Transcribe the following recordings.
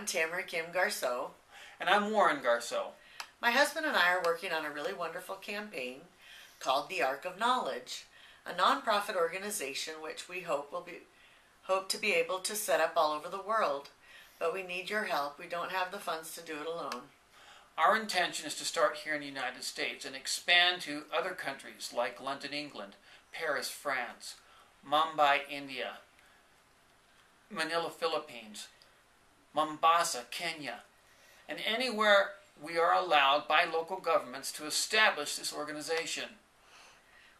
I'm Tamara Kim Garceau. And I'm Warren Garceau. My husband and I are working on a really wonderful campaign called the Ark of Knowledge, a nonprofit organization which we hope to be able to set up all over the world. But we need your help. We don't have the funds to do it alone. Our intention is to start here in the United States and expand to other countries like London, England, Paris, France, Mumbai, India, Manila, Philippines, Mombasa, Kenya, and anywhere we are allowed by local governments to establish this organization.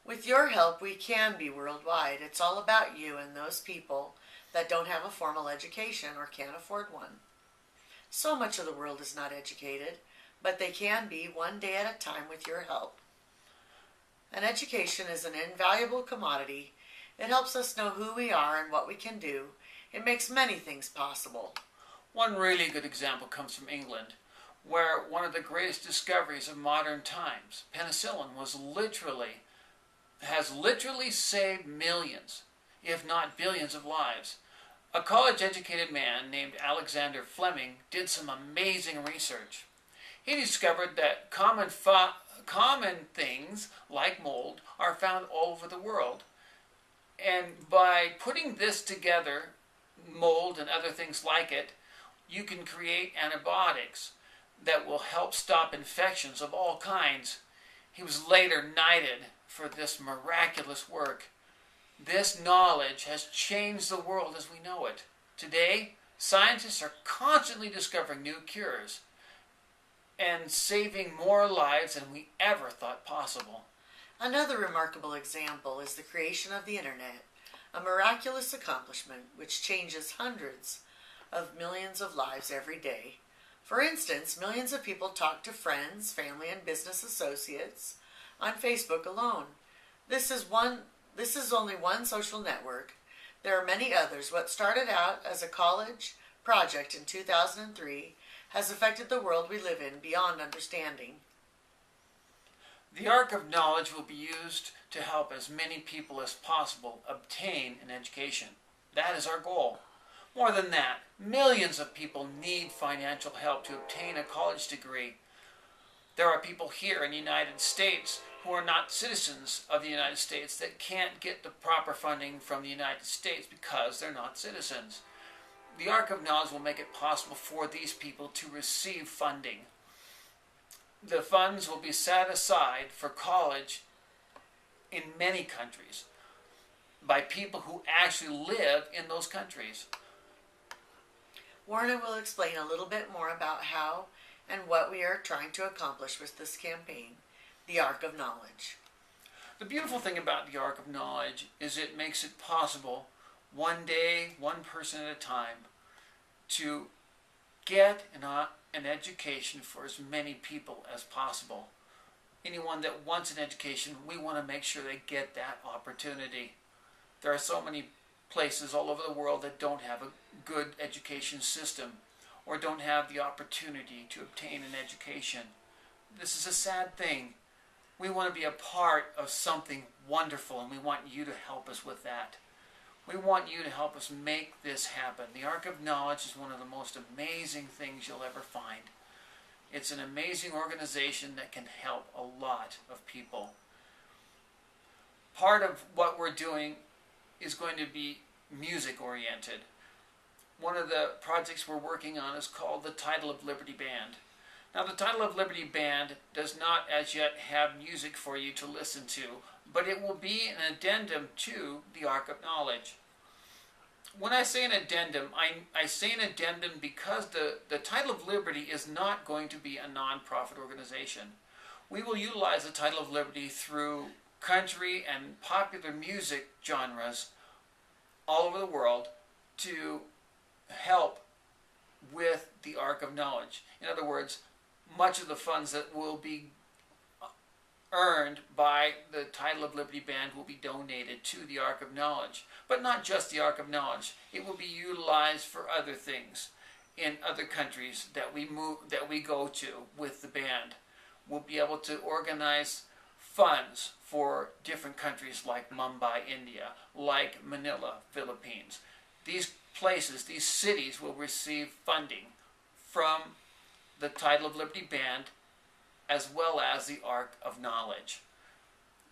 With your help, we can be worldwide. It's all about you and those people that don't have a formal education or can't afford one. So much of the world is not educated, but they can be one day at a time with your help. An education is an invaluable commodity. It helps us know who we are and what we can do. It makes many things possible. One really good example comes from England, where one of the greatest discoveries of modern times, penicillin, has literally saved millions, if not billions of lives. A college-educated man named Alexander Fleming did some amazing research. He discovered that common things like mold are found all over the world. And by putting this together, mold and other things like it, you can create antibiotics that will help stop infections of all kinds. He was later knighted for this miraculous work. This knowledge has changed the world as we know it. Today, scientists are constantly discovering new cures and saving more lives than we ever thought possible. Another remarkable example is the creation of the Internet, a miraculous accomplishment which changes hundreds of millions of lives every day. For instance, millions of people talk to friends, family, and business associates on Facebook alone. This is only one social network. There are many others. What started out as a college project in 2003 has affected the world we live in beyond understanding. The Ark of Knowledge will be used to help as many people as possible obtain an education. That is our goal. More than that, millions of people need financial help to obtain a college degree. There are people here in the United States who are not citizens of the United States that can't get the proper funding from the United States because they're not citizens. The Ark of Knowledge will make it possible for these people to receive funding. The funds will be set aside for college in many countries by people who actually live in those countries. Warren will explain a little bit more about how and what we are trying to accomplish with this campaign, the Ark of Knowledge. The beautiful thing about the Ark of Knowledge is it makes it possible, one day, one person at a time, to get an education for as many people as possible. Anyone that wants an education, we want to make sure they get that opportunity. There are so many places all over the world that don't have a good education system or don't have the opportunity to obtain an education. This is a sad thing. We want to be a part of something wonderful, and we want you to help us with that. We want you to help us make this happen. The Ark of Knowledge is one of the most amazing things you'll ever find. It's an amazing organization that can help a lot of people. Part of what we're doing is going to be music-oriented. One of the projects we're working on is called the Title of Liberty Band. Now, the Title of Liberty Band does not as yet have music for you to listen to, but it will be an addendum to the Ark of Knowledge. When I say an addendum, I say an addendum because the Title of Liberty is not going to be a non-profit organization. We will utilize the Title of Liberty through country and popular music genres all over the world to help with the Ark of Knowledge. In other words, much of the funds that will be earned by the Title of Liberty Band will be donated to the Ark of Knowledge. But not just the Ark of Knowledge. It will be utilized for other things in other countries that we go to with the band. We'll be able to organize funds for different countries like Mumbai, India, like Manila, Philippines. These places, these cities will receive funding from the Title of Liberty Band as well as the Ark of Knowledge.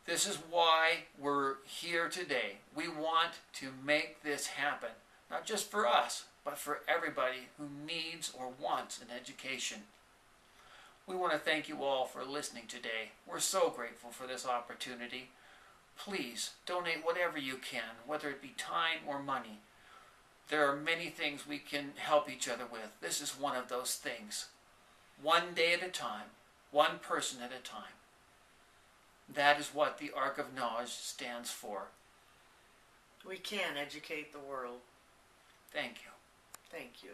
This is why we're here today. We want to make this happen, not just for us, but for everybody who needs or wants an education. We want to thank you all for listening today. We're so grateful for this opportunity. Please donate whatever you can, whether it be time or money. There are many things we can help each other with. This is one of those things. One day at a time, one person at a time. That is what the Ark of Knowledge stands for. We can educate the world. Thank you. Thank you.